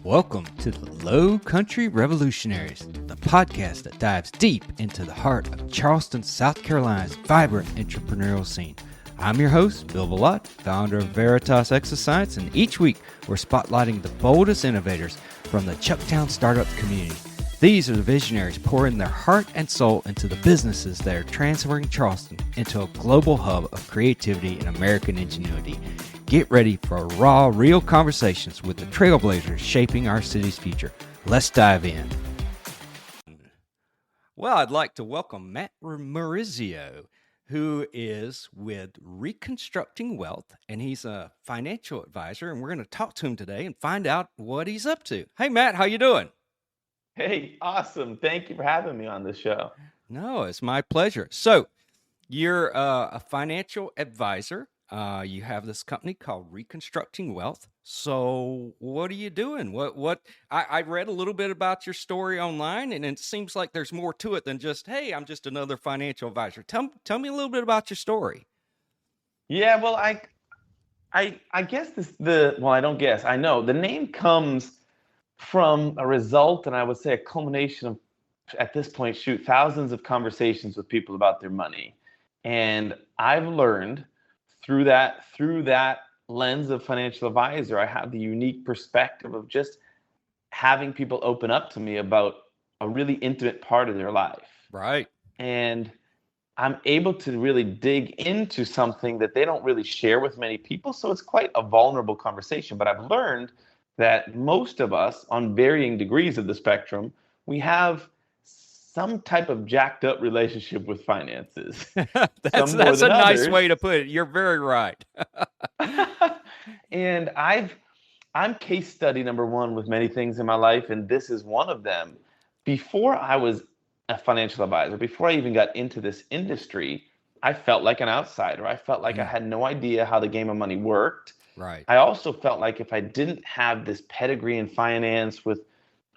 Welcome to the Lowcountry Revolutionaries, the podcast that dives deep into the heart of Charleston, South Carolina's vibrant entrepreneurial scene. I'm your host, Bill Bellott, founder of Veritas Exoscience, and each week we're spotlighting the boldest innovators from the Chucktown startup community. These are the visionaries pouring their heart and soul into the businesses that are transferring Charleston into a global hub of creativity and American ingenuity. Get ready for raw, real conversations with the trailblazers shaping our city's future. Let's dive in. Well, I'd like to welcome Matt Morizio, who is with Reconstructing Wealth, and he's a financial advisor, and we're going to talk to him today and find out what he's up to. Hey, Matt, how you doing? Hey, awesome. Thank you for having me on this show. No, it's my pleasure. So you're a financial advisor. You have this company called Reconstructing Wealth. So what are you doing? I read a little bit about your story online, and it seems like there's more to it than just, hey, I'm just another financial advisor. Tell me a little bit about your story. Yeah, well, I guess I don't guess. I know the name comes from a result, and I would say a culmination of, at this point, thousands of conversations with people about their money. And I've learned through that lens of financial advisor, I have the unique perspective of just having people open up to me about a really intimate part of their life. Right. And I'm able to really dig into something that they don't really share with many people. So it's quite a vulnerable conversation. But I've learned that most of us, on varying degrees of the spectrum, we have some type of jacked up relationship with finances. That's a nice way to put it. You're very right. And I'm case study number one with many things in my life, and this is one of them. Before I was a financial advisor, before I even got into this industry, I felt like an outsider. I felt like I had no idea how the game of money worked. Right. I also felt like if I didn't have this pedigree in finance with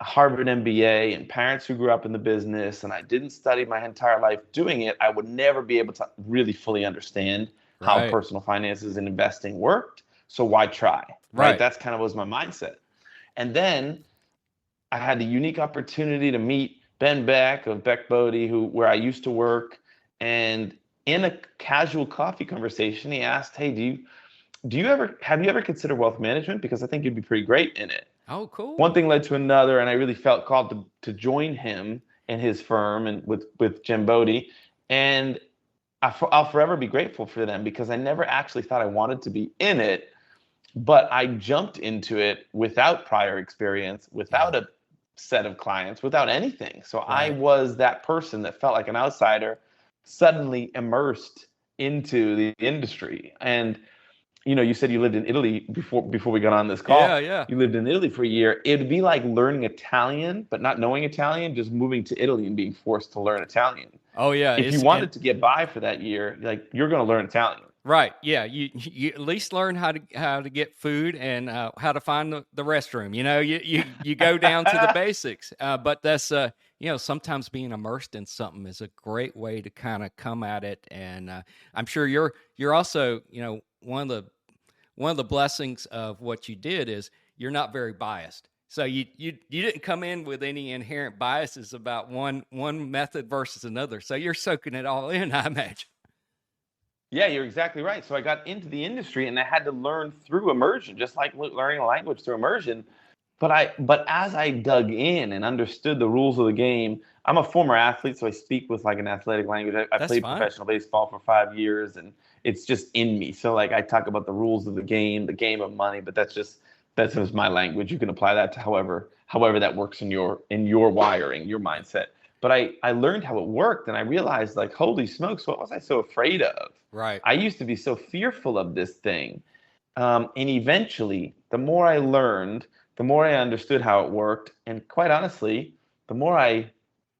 a Harvard MBA and parents who grew up in the business, and I didn't study my entire life doing it, I would never be able to really fully understand how personal finances and investing worked. So why try? Right? That's kind of was my mindset. And then I had the unique opportunity to meet Ben Beck of Beck Bodie, where I used to work. And in a casual coffee conversation, he asked, "Hey, have you ever considered wealth management? Because I think you'd be pretty great in it." Oh, cool. One thing led to another, and I really felt called to join him and his firm and with Jim Bodie. And I'll forever be grateful for them, because I never actually thought I wanted to be in it, but I jumped into it without prior experience, without a set of clients, without anything. So I was that person that felt like an outsider, suddenly immersed into the industry. And you said you lived in Italy before we got on this call. Yeah. You lived in Italy for a year. It'd be like learning Italian, but not knowing Italian, just moving to Italy and being forced to learn Italian. Oh, yeah. If you wanted to get by for that year, you're going to learn Italian. Right. Yeah. You at least learn how to get food and how to find the restroom. You go down to the basics. But that's sometimes being immersed in something is a great way to kind of come at it. And I'm sure you're also one of the blessings of what you did is you're not very biased. So you didn't come in with any inherent biases about one method versus another. So you're soaking it all in, I imagine. Yeah, you're exactly right. So I got into the industry and I had to learn through immersion, just like learning a language through immersion. But as I dug in and understood the rules of the game, I'm a former athlete, so I speak with like an athletic language. I played professional baseball for 5 years, and it's just in me. So like I talk about the rules of the game of money, but that's just my language. You can apply that to however that works in your wiring, your mindset. But I learned how it worked, and I realized, like, holy smokes, what was I so afraid of? Right. I used to be so fearful of this thing. And eventually, the more I learned, the more I understood how it worked. And quite honestly, the more I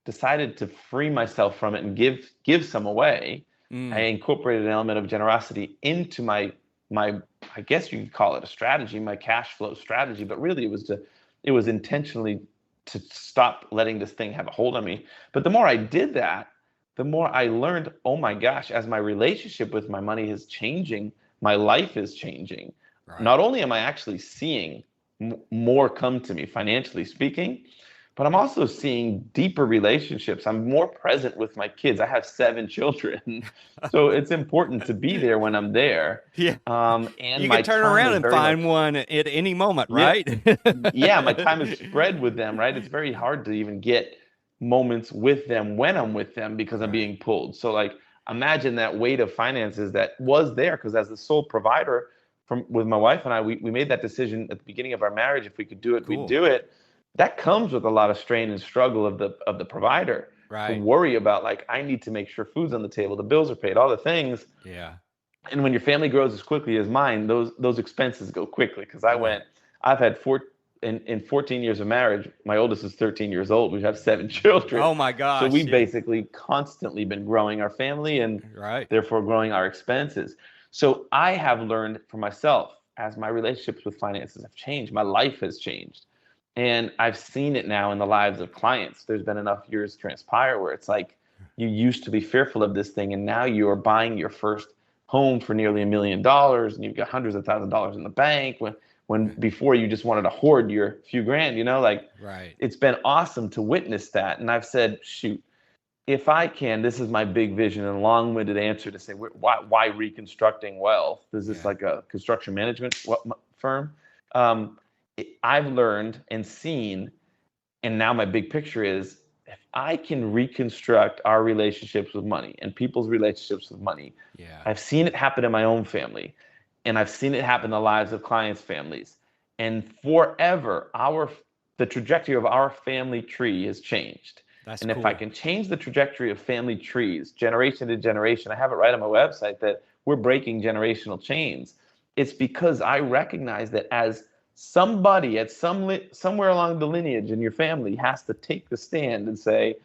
decided to free myself from it and give some away, I incorporated an element of generosity into my I guess you could call it a strategy, my cash flow strategy. But really, it was intentionally to stop letting this thing have a hold on me. But the more I did that, the more I learned, oh my gosh, as my relationship with my money is changing, my life is changing. Right. Not only am I actually seeing more come to me financially speaking, but I'm also seeing deeper relationships. I'm more present with my kids. I have 7 children, so it's important to be there when I'm there. Yeah. And You could my turn time around is and very much, find one at any moment, yeah, right? yeah, my time is spread with them, right? It's very hard to even get moments with them when I'm with them because I'm Right. being pulled. So like imagine that weight of finances that was there because as the sole provider from with my wife and I, we made that decision at the beginning of our marriage. If we could do it, we'd Cool. do it. That comes with a lot of strain and struggle of the provider to Right. worry about like I need to make sure food's on the table, the bills are paid, all the things. Yeah. And when your family grows as quickly as mine, those expenses go quickly. Because Right. I've had in 14 years of marriage, my oldest is 13 years old. We have 7 children. Oh my So gosh. we've Yeah. basically constantly been growing our family and Right. therefore growing our expenses. So I have learned for myself as my relationships with finances have changed, my life has changed. And I've seen it now in the lives of clients. There's been enough years transpire where it's like you used to be fearful of this thing, and now you are buying your first home for nearly $1 million, and you've got hundreds of thousands of dollars in the bank when before you just wanted to hoard your few grand, like Right. it's been awesome to witness that. And I've said, shoot, if I can, this is my big vision and long-winded answer to say, why reconstructing wealth? Is this Yeah. like a construction management firm? Um, I've learned and seen, and now my big picture is if I can reconstruct our relationships with money and people's relationships with money, Yeah. I've seen it happen in my own family, and I've seen it happen in the lives of clients' families. And forever, the trajectory of our family tree has changed. That's And if I cool. can change the trajectory of family trees, generation to generation, I have it right on my website that we're breaking generational chains. It's because I recognize that as somebody at somewhere along the lineage in your family has to take the stand and say,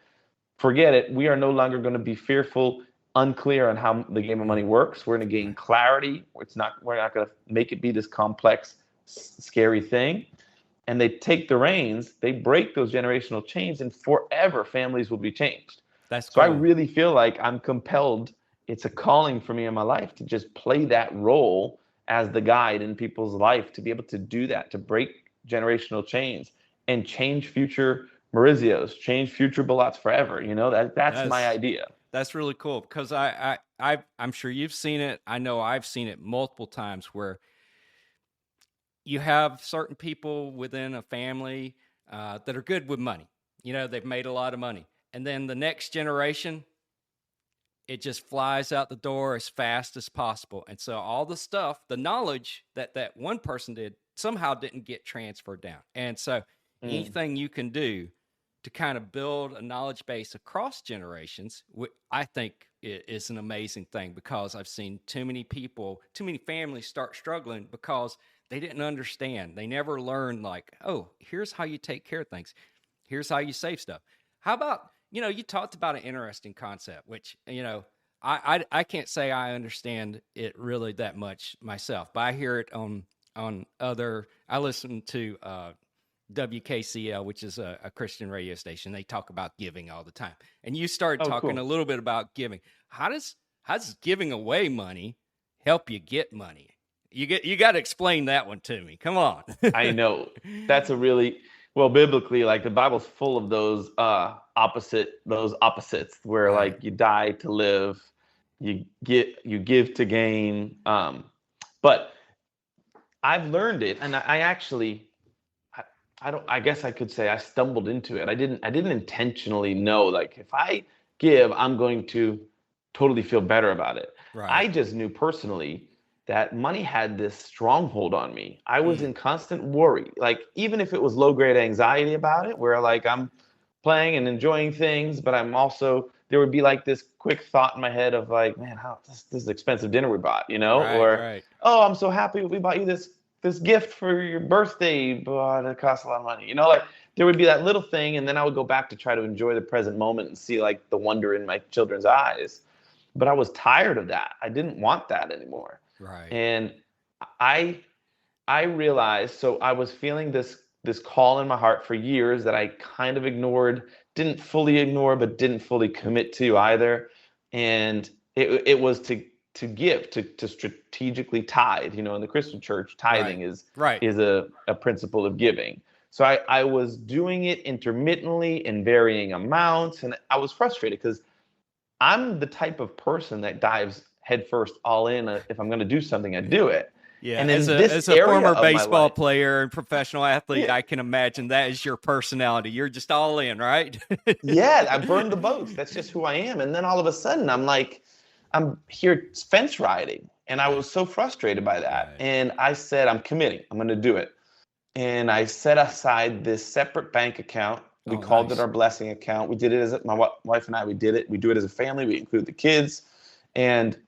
forget it. We are no longer going to be fearful, unclear on how the game of money works. We're going to gain Right. clarity. We're not going to make it be this complex, scary thing. And they take the reins, they break those generational chains, and forever families will be changed. That's So I cool. really feel like I'm compelled. It's a calling for me in my life to just play that role as the guide in people's life, to be able to do that, to break generational chains and change future Morizios, change future Balots forever. That's my That's idea. that's really cool because I'm sure you've seen it. I know I've seen it multiple times where you have certain people within a family that are good with money. They've made a lot of money. And then the next generation, it just flies out the door as fast as possible. And so all the stuff, the knowledge that one person did somehow didn't get transferred down. And so Mm. anything you can do to kind of build a knowledge base across generations, I think is an amazing thing, because I've seen too many people, too many families start struggling because they didn't understand. They never learned, like, oh, here's how you take care of things. Here's how you save stuff. How about, you talked about an interesting concept, which, I can't say I understand it really that much myself, but I hear it on other, I listen to WKCL, which is a Christian radio station. They talk about giving all the time. And you started Oh, talking a cool. little bit about giving. How does giving away money help you get money? You got to explain that one to me. Come on. I know that's a really well biblically, like the Bible's full of those opposites where Right. like you die to live, you give to gain. But I've learned it, and I actually I, I don't I guess I could say I stumbled into it. I didn't intentionally know like if I give, I'm going to totally feel better about it. I Right. just knew personally that money had this stronghold on me. I was Mm. in constant worry. Like even if it was low grade anxiety about it, where like I'm playing and enjoying things, but I'm also there would be like this quick thought in my head of like, man, how this is expensive dinner we bought, Right. or Right. oh, I'm so happy we bought you this gift for your birthday, but it costs a lot of money. Like there would be that little thing, and then I would go back to try to enjoy the present moment and see like the wonder in my children's eyes. But I was tired of that. I didn't want that anymore. Right. And I I realized, so I was feeling this call in my heart for years that I kind of ignored, didn't fully ignore, but didn't fully commit to either. And it was to give, to strategically tithe. You know, in the Christian church, tithing is Right. a principle of giving. So I was doing it intermittently in varying amounts, and I was frustrated because I'm the type of person that dives headfirst all in. If I'm going to do something, I do it. Yeah, And as in this a area former of my baseball life, player and professional athlete, yeah, I can imagine that is your personality. You're just all in, right? yeah, I burned the boats. That's just who I am. And then all of a sudden, I'm like, I'm here fence riding, and I was so frustrated by that. Right. And I said, I'm committing. I'm going to do it. And I set aside this separate bank account. We Oh, called it nice. our blessing account. We did it as my wife and I. We did it. We do it as a family. We include the kids, and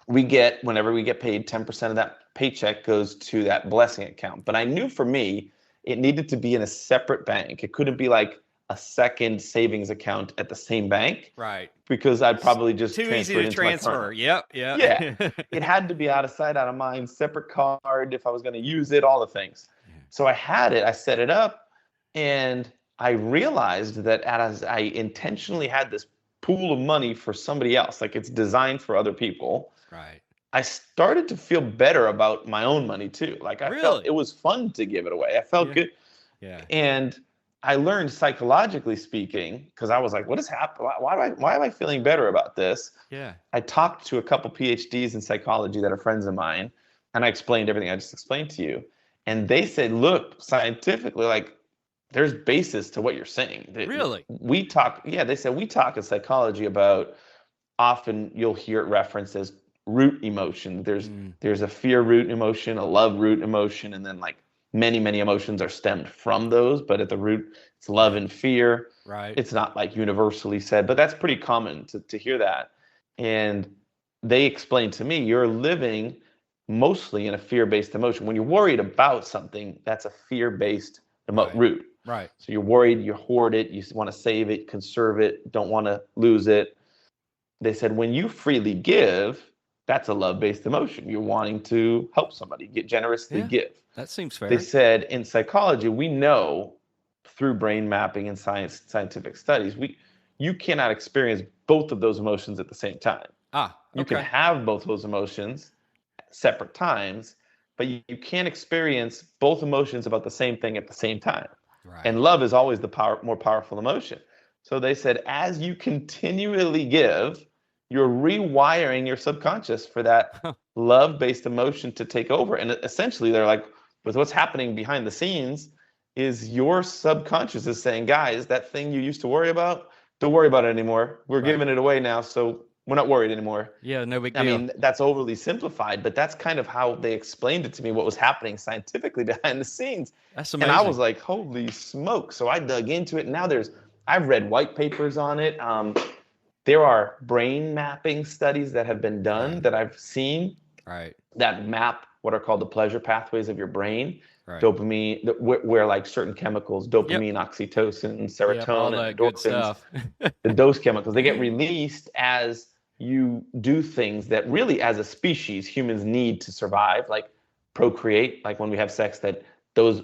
we get, whenever we get paid, 10% of that paycheck goes to that blessing account. But I knew for me, it needed to be in a separate bank. It couldn't be like a second savings account at the same bank, Right. because I'd It's probably just too easy transfer it to into my current transfer. one. Yep. Yeah, Yeah. it had to be out of sight, out of mind, separate card if I was going to use it, all the things. So I had it, I set it up, and I realized that as I intentionally had this pool of money for somebody else, like it's designed for other people, Right. I started to feel better about my own money too. Like I felt Really? it was fun to give it away. I felt Yeah. good. Yeah. And I learned, psychologically speaking, because I was like, what is happening? Why am I feeling better about this? Yeah. I talked to a couple PhDs in psychology that are friends of mine, and I explained everything I just explained to you. And they said, look, scientifically, like there's basis to what you're saying. Really? We talk, yeah, they said we talk in psychology about, often you'll hear it referenced as root emotion. There's a fear root emotion, a love root emotion, and then like many emotions are stemmed from those, but at the root it's love Yeah. and fear. Right. It's not like universally said, but that's pretty common to hear that. And they explained to me, you're living mostly in a fear-based emotion. When you're worried about something, that's a fear-based Right. root. Right. So you're worried, you hoard it, you want to save it, conserve it, don't want to lose it. They said when you freely give, that's a love-based emotion. You're wanting to help somebody, get generously Yeah. give. That seems They fair. said in psychology, we know through brain mapping and scientific studies, you cannot experience both of those emotions at the same time. Ah, You can okay. have both those emotions at separate times, but you can't experience both emotions about the same thing at the same time. Right. And love is always the more powerful emotion. So they said, as you continually give, you're rewiring your subconscious for that love-based emotion to take over. And essentially, they're like, with what's happening behind the scenes, is your subconscious is saying, guys, that thing you used to worry about, don't worry about it anymore. We're Right. giving it away now, so we're not worried anymore. Yeah, no big I deal. mean, that's overly simplified, but that's kind of how they explained it to me, what was happening scientifically behind the scenes. That's And I was amazing. like, holy smoke. So I dug into it. And now I've read white papers on it. There are brain mapping studies that have been done Right. that I've seen Right. that map what are called the pleasure pathways of your brain. Right. Dopamine, where like certain chemicals, Yep. dopamine, oxytocin, Yep. All serotonin, that good endorphins, stuff. those chemicals, they get released as you do things that really, as a species, humans need to survive, like procreate, like when we have sex, that those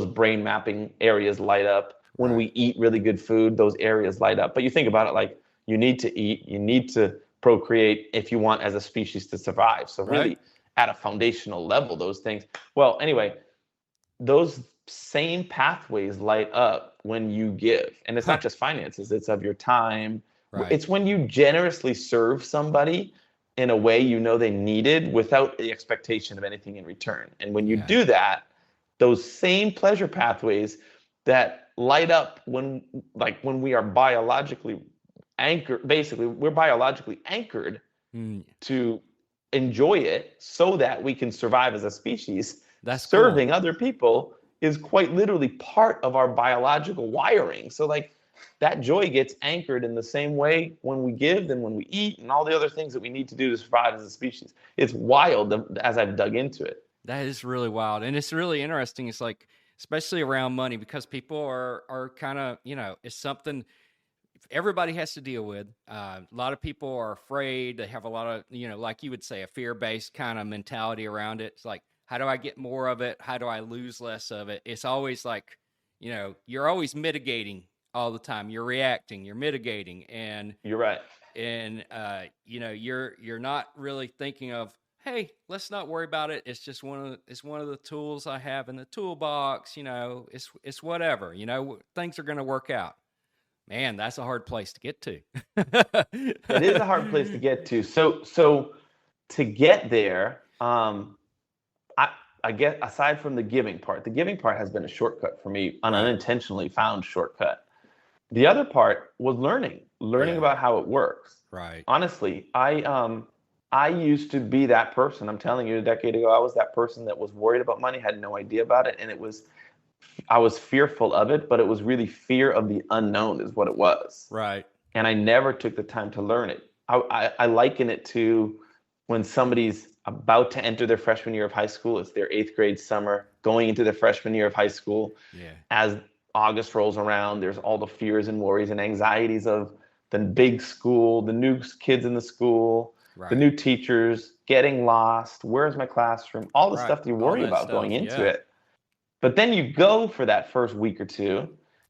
brain mapping areas light up. When Right. we eat really good food, those areas light up. But you think about it, like you need to eat, you need to procreate if you want as a species to survive. So Right. really, at a foundational level, those things. Well, anyway, those same pathways light up when you give. And it's Huh. not just finances, it's of your time. Right. It's when you generously serve somebody in a way you know they needed without the expectation of anything in return. And when you Yeah. do that, those same pleasure pathways that light up when we are biologically anchored, basically, we're biologically anchored Mm, to enjoy it so that we can survive as a species. that's cool. Serving other people is quite literally part of our biological wiring. So like that joy gets anchored in the same way when we give and when we eat and all the other things that we need to do to survive as a species. It's wild as I've dug into it. That is really wild. And it's really interesting. It's like, especially around money, because people are kind of, it's something everybody has to deal with. A lot of people are afraid. They have a lot of, like you would say, a fear-based kind of mentality around it. It's like, how do I get more of it? How do I lose less of it? It's always like, you're always mitigating all the time. You're reacting, you're mitigating. And You're right. and you're not really thinking of, hey, let's not worry about it. It's just it's one of the tools I have in the toolbox. It's whatever. Things are going to work out. Man, that's a hard place to get to. It is a hard place to get to. So to get there, I get, aside from the giving part has been a shortcut for me, an unintentionally found shortcut. The other part was learning about how it works. Right. Honestly, I used to be that person. I'm telling you, a decade ago, I was that person that was worried about money, had no idea about it, and I was fearful of it, but it was really fear of the unknown is what it was. Right. And I never took the time to learn it. I liken it to when somebody's about to enter their freshman year of high school. It's their 8th grade summer, going into their freshman year of high school. Yeah. As August rolls around, there's all the fears and worries and anxieties of the big school, the new kids in the school, the new teachers, getting lost, where's my classroom, all the stuff that you worry about going into it. But then you go for that first week or two,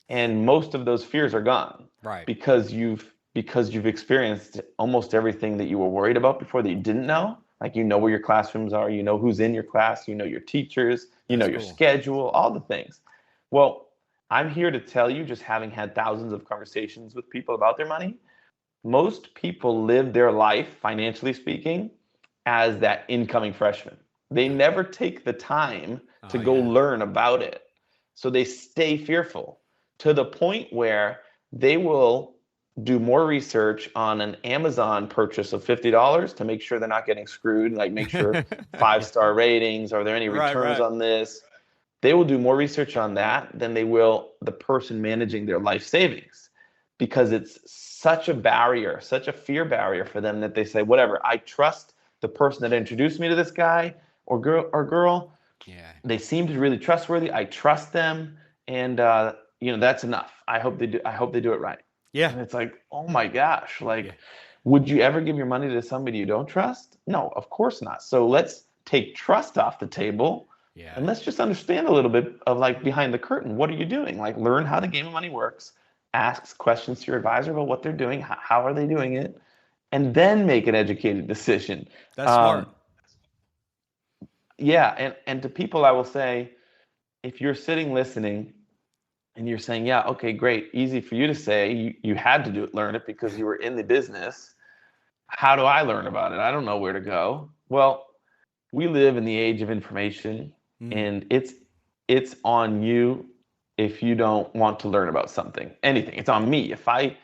and most of those fears are gone. Right. Because you've experienced almost everything that you were worried about before that you didn't know. Like, where your classrooms are, who's in your class, your teachers, your schedule, all the things. Well, I'm here to tell you, just having had thousands of conversations with people about their money, most people live their life, financially speaking, as that incoming freshman. They never take the time to go learn about it. So they stay fearful to the point where they will do more research on an Amazon purchase of $50 to make sure they're not getting screwed, like make sure 5-star ratings, are there any returns on this? They will do more research on that than they will the person managing their life savings, because it's such a barrier, such a fear barrier for them that they say, whatever, I trust the person that introduced me to this guy or girl. Yeah. They seem to be really trustworthy. I trust them. And, that's enough. I hope they do it right. Yeah. And it's like, oh my gosh, would you ever give your money to somebody you don't trust? No, of course not. So let's take trust off the table. Yeah. And let's just understand a little bit of behind the curtain. What are you doing? Learn how the game of money works. Ask questions to your advisor about what they're doing. How are they doing it? And then make an educated decision. That's smart. Yeah. And to people, I will say, if you're sitting listening, and you're saying, yeah, okay, great. Easy for you to say. You had to learn it because you were in the business. How do I learn about it? I don't know where to go. Well, we live in the age of information, and it's on you if you don't want to learn about something, anything. It's on me. If I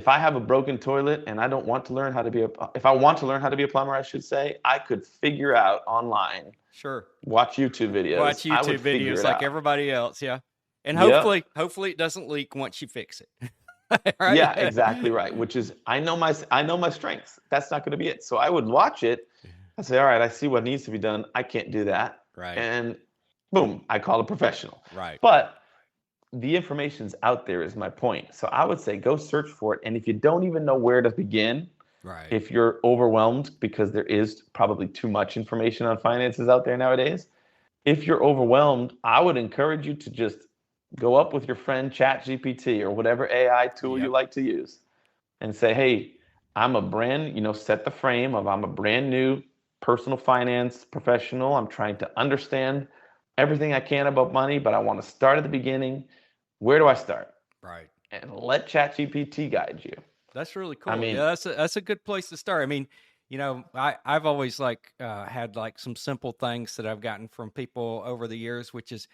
have a broken toilet and I don't want to learn how to be if I want to learn how to be a plumber, I should say, I could figure out online. Sure. Watch YouTube videos. Watch YouTube videos like everybody else. Yeah. And hopefully it doesn't leak once you fix it. Right? Yeah, exactly right. Which is, I know my strengths. That's not going to be it. So I would watch it. I say, all right, I see what needs to be done. I can't do that. Right. And boom, I call a professional. Right. But the information's out there is my point. So I would say go search for it. And if you don't even know where to begin, if you're overwhelmed, because there is probably too much information on finances out there nowadays, if you're overwhelmed, I would encourage you to just go up with your friend ChatGPT or whatever AI tool you like to use and say, hey, I'm set the frame of I'm a brand new personal finance professional. I'm trying to understand everything I can about money, but I want to start at the beginning. Where do I start? Right. And let ChatGPT guide you. That's really cool. I mean, that's a good place to start. I mean, I've always had some simple things that I've gotten from people over the years, which is,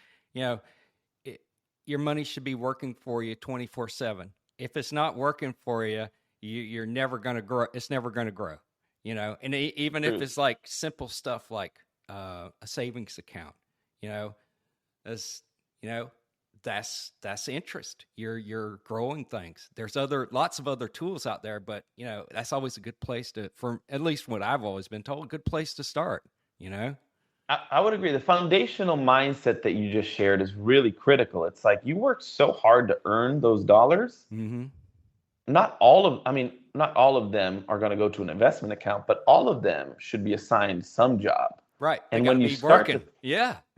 your money should be working for you 24/7. If it's not working for you, you're never going to grow. It's never going to grow, and even if it's simple stuff like a savings account, that's interest. You're growing things. There's lots of other tools out there, but that's always a good place for at least what I've always been told, a good place to start, I would agree. The foundational mindset that you just shared is really critical. It's like you worked so hard to earn those dollars. Mm-hmm. Not all of them are going to go to an investment account, but all of them should be assigned some job. Right. And when you start to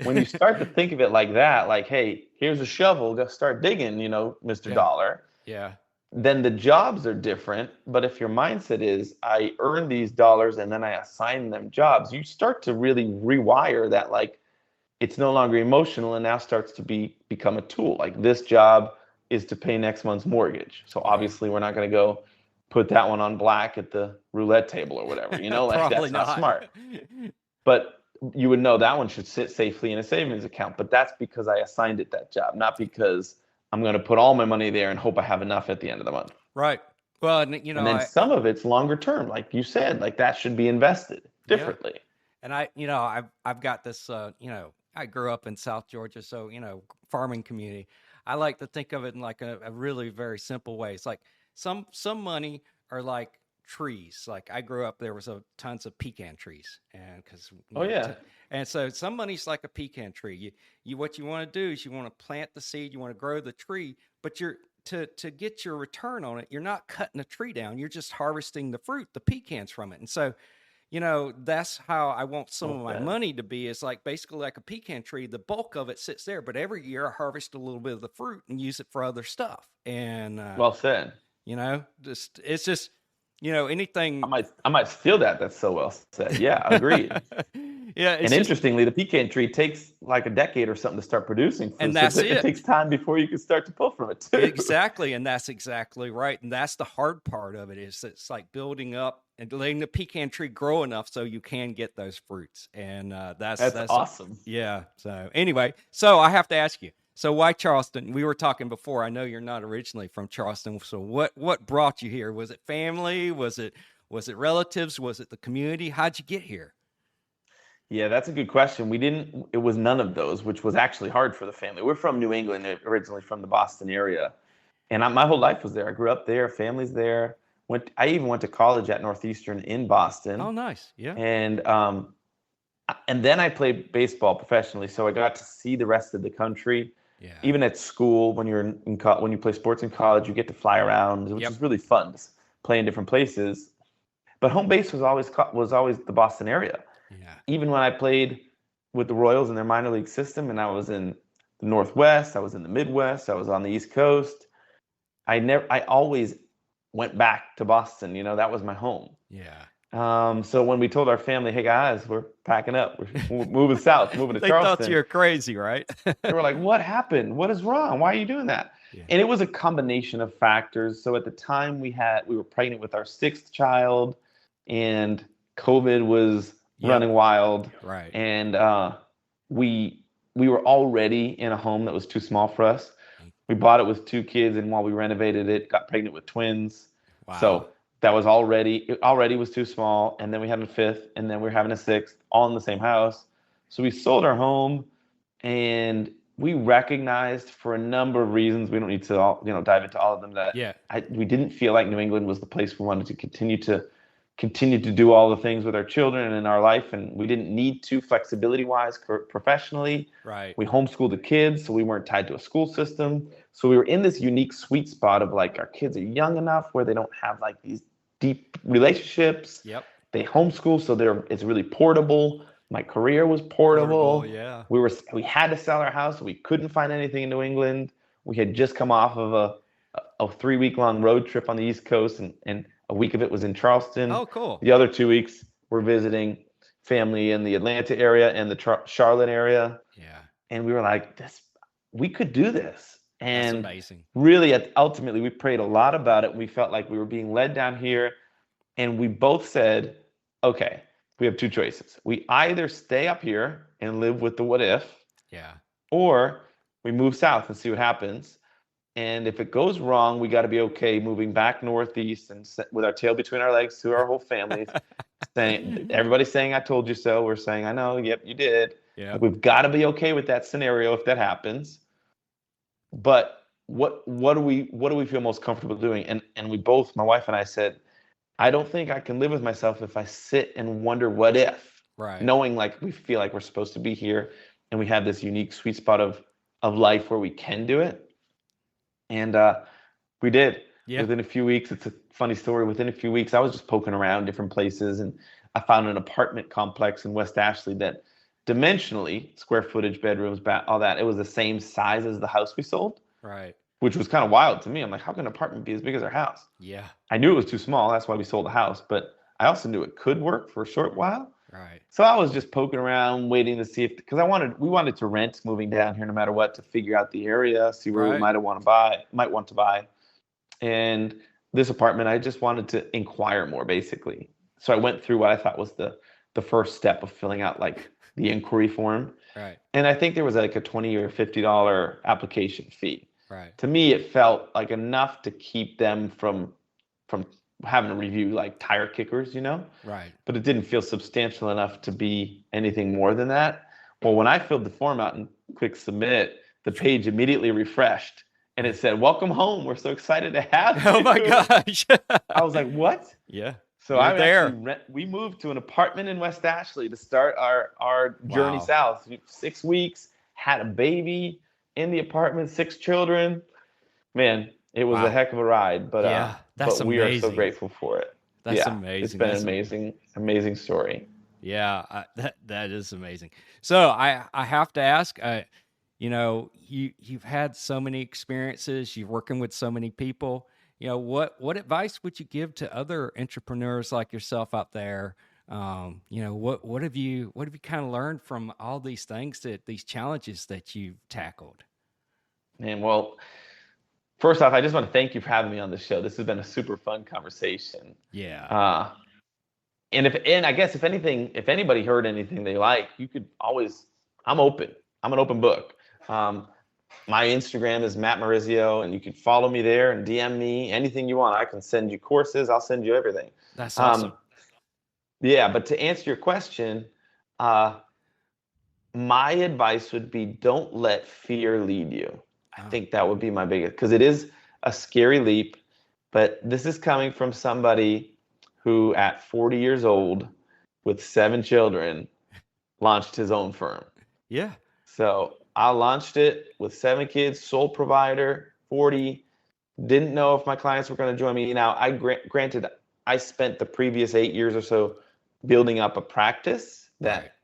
when you start to think of it like that, like, hey, here's a shovel, go start digging, Mr. Dollar. Yeah. then the jobs are different. But if your mindset is, I earn these dollars and then I assign them jobs, you start to really rewire that, like, it's no longer emotional and now starts to become a tool. Like, this job is to pay next month's mortgage. So Right. obviously we're not going to go put that one on black at the roulette table or whatever, like, Probably that's not not. smart. But you would know that one should sit safely in a savings account. But that's because I assigned it that job, not because I'm going to put all my money there and hope I have enough at the end of the month. Right. Well, And then some of it's longer term, like you said, like that should be invested yeah. differently. And I've got this, I grew up in South Georgia, so, farming community. I like to think of it in like a really very simple way. It's like some money are like trees. Like I grew up, there was tons of pecan trees, and Oh yeah. and so some money's like a pecan tree. You what you want to do is you want to plant the seed, you want to grow the tree, but to get your return on it, you're not cutting the tree down. You're just harvesting the fruit, the pecans from it. And so that's how I want some of my money to be. It's like basically like a pecan tree. The bulk of it sits there, but every year I harvest a little bit of the fruit and use it for other stuff. And well said. it's just anything. I might steal that. That's so well said. Yeah, agreed. Yeah, and interestingly, the pecan tree takes like a decade or something to start producing fruit. And that's it takes time before you can start to pull from it too. Exactly, and that's exactly right. And that's the hard part of it, is it's like building up and letting the pecan tree grow enough so you can get those fruits. And that's awesome. Yeah. So anyway, so I have to ask you. So why Charleston? We were talking before. I know you're not originally from Charleston. So what brought you here? Was it family? Was it relatives? Was it the community? How'd you get here? Yeah, that's a good question. It was none of those, which was actually hard for the family. We're from New England, originally from the Boston area. And my whole life was there. I grew up there, family's there. I even went to college at Northeastern in Boston. Oh, nice. Yeah. And then I played baseball professionally, so I got to see the rest of the country. Yeah. Even at school, when when you play sports in college, you get to fly around, which is really fun, just play in different places. But home base was always the Boston area. Yeah. Even when I played with the Royals in their minor league system, and I was in the Northwest, I was in the Midwest, I was on the East Coast, I always went back to Boston. That was my home. Yeah. So when we told our family, hey guys, we're packing up, we're moving south, moving to they Charleston. They thought you were crazy, right? They were like, what happened? What is wrong? Why are you doing that? Yeah. And it was a combination of factors. So at the time we were pregnant with our 6th child, and COVID was running wild. Right. And we were already in a home that was too small for us. We bought it with 2 kids, and while we renovated it, got pregnant with twins. Wow. So that was already was too small. And then we had a 5th, and then we were having a 6th, all in the same house. So we sold our home, and we recognized, for a number of reasons, we don't need to dive into all of them, that we didn't feel like New England was the place we wanted to continue to do all the things with our children and in our life. And we didn't need to, flexibility wise, professionally. Right. We homeschooled the kids, so we weren't tied to a school system. So we were in this unique sweet spot of, like, our kids are young enough where they don't have like these deep relationships. Yep. They homeschool, so it's really portable. My career was portable. Yeah. We had to sell our house. We couldn't find anything in New England. We had just come off of a 3-week-long road trip on the East Coast, and a week of it was in Charleston. Oh, cool. The other 2 weeks we're visiting family in the Atlanta area and the Charlotte area. Yeah. And we were like, we could do this. And that's amazing. Really, ultimately, we prayed a lot about it. We felt like we were being led down here. And we both said, okay, we have 2 choices. We either stay up here and live with the what if. Yeah. Or we move south and see what happens. And if it goes wrong, we got to be okay moving back northeast and with our tail between our legs to our whole families. Everybody's saying, I told you so. We're saying, I know. Yep, you did. Yeah. We've got to be okay with that scenario if that happens. But what do we feel most comfortable doing? And we both, my wife and I, said, I don't think I can live with myself if I sit and wonder what if. Right. Knowing like we feel like we're supposed to be here and we have this unique sweet spot of life where we can do it. And we did. Yeah. Within a few weeks, it's a funny story. Within a few weeks, I was just poking around different places, and I found an apartment complex in West Ashley that dimensionally, square footage, bedrooms, all that, it was the same size as the house we sold. Right. which was kind of wild to me. I'm like, how can an apartment be as big as our house? Yeah. I knew it was too small. That's why we sold the house. But I also knew it could work for a short while. Right. So I was just poking around, waiting to see if, because we wanted to rent moving down here no matter what, to figure out the area, see where we Right. might want to buy. And this apartment, I just wanted to inquire more, basically. So I went through what I thought was the first step of filling out like the inquiry form. Right. And I think there was like a $20 or $50 application fee. Right. To me, it felt like enough to keep them from having to review like tire kickers, Right. but it didn't feel substantial enough to be anything more than that. Well, when I filled the form out and clicked submit, the page immediately refreshed and it said, "Welcome home. We're so excited to have you." Oh my gosh. I was like, "What?" Yeah. So we moved to an apartment in West Ashley to start our journey south. 6 weeks, had a baby in the apartment, 6 children. Man, it was a heck of a ride, but we are so grateful for it. That's amazing. It's been an amazing story. Yeah, that is amazing. So I have to ask, you've had so many experiences, you're working with so many people. What advice would you give to other entrepreneurs like yourself out there? What have you kind of learned from all these things, these challenges that you've tackled? And well, first off, I just want to thank you for having me on the show. This has been a super fun conversation. Yeah. And I guess if anybody heard anything they like, you could always, I'm open. I'm an open book. My Instagram is Matt Morizio, and you can follow me there and DM me anything you want. I can send you courses. I'll send you everything. That's awesome. Yeah, but to answer your question, my advice would be don't let fear lead you. I think that would be my biggest, because it is a scary leap, but this is coming from somebody who at 40 years old with 7 children launched his own firm. Yeah. So I launched it with 7 kids, sole provider, 40, didn't know if my clients were going to join me. Now, granted, I spent the previous 8 years or so building up a practice that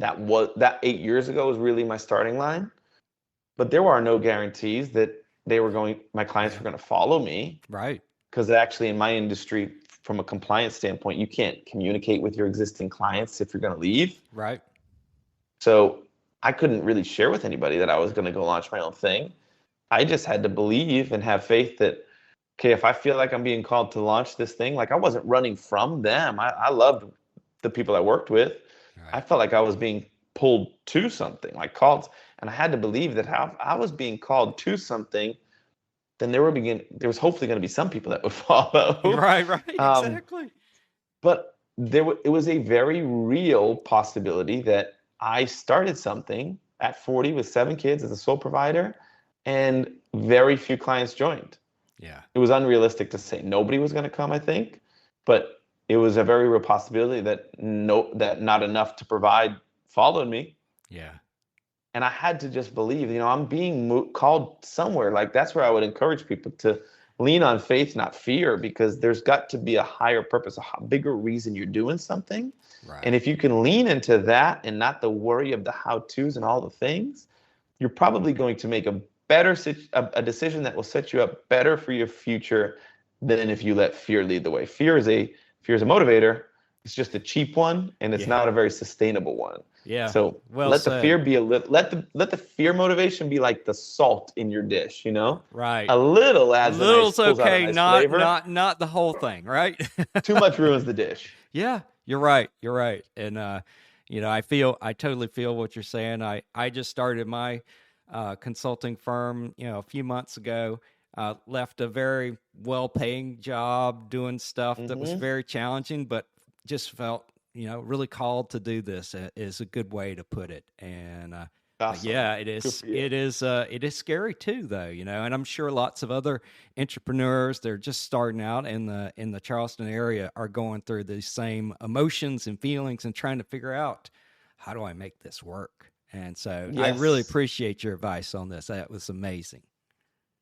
8 years ago was really my starting line. But there were no guarantees that my clients were going to follow me. Right. Because actually in my industry, from a compliance standpoint, you can't communicate with your existing clients if you're going to leave. Right. So I couldn't really share with anybody that I was going to go launch my own thing. I just had to believe and have faith that, okay, if I feel like I'm being called to launch this thing, like I wasn't running from them. I loved the people I worked with. Right. I felt like I was being pulled to something, like called, and I had to believe that how I was being called to something, then there was hopefully going to be some people that would follow. Right, exactly. But it was a very real possibility that I started something at 40 with 7 kids as a sole provider, and very few clients joined. Yeah. It was unrealistic to say nobody was going to come, I think, but it was a very real possibility that not enough to provide followed me. Yeah. And I had to just believe, I'm being called somewhere. Like, that's where I would encourage people to lean on faith, not fear, because there's got to be a higher purpose, a bigger reason you're doing something. Right. And if you can lean into that and not the worry of the how-tos and all the things, you're probably going to make a decision that will set you up better for your future than if you let fear lead the way. Fear is a motivator. It's just a cheap one, and it's not a very sustainable one. Yeah. So let the fear be let the fear motivation be like the salt in your dish, Right. A little adds little's a nice, okay, a nice flavor. not the whole thing, right? Too much ruins the dish. Yeah, you're right. And I totally feel what you're saying. I just started my consulting firm, a few months ago. Left a very well-paying job doing stuff that was very challenging, but just felt really called to do this is a good way to put it. And awesome. Yeah, it is scary too, though, and I'm sure lots of other entrepreneurs, they're just starting out in the Charleston area, are going through these same emotions and feelings and trying to figure out, how do I make this work? And so I really appreciate your advice on this. That was amazing.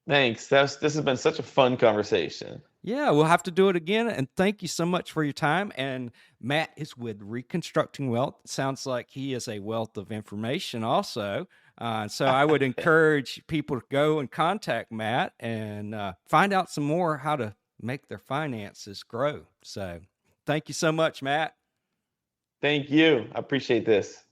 Thanks. This has been such a fun conversation. Yeah, we'll have to do it again. And thank you so much for your time. And Matt is with Reconstructing Wealth. It sounds like he is a wealth of information also. So I would encourage people to go and contact Matt and find out some more how to make their finances grow. So thank you so much, Matt. Thank you. I appreciate this.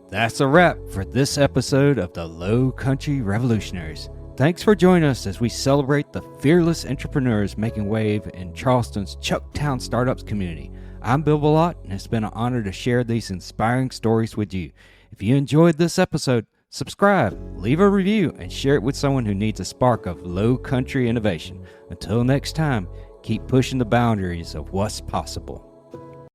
That's a wrap for this episode of the Lowcountry Revolutionaries. Thanks for joining us as we celebrate the fearless entrepreneurs making wave in Charleston's Chucktown Startups community. I'm Bill Ballott, and it's been an honor to share these inspiring stories with you. If you enjoyed this episode, subscribe, leave a review, and share it with someone who needs a spark of Lowcountry innovation. Until next time, keep pushing the boundaries of what's possible.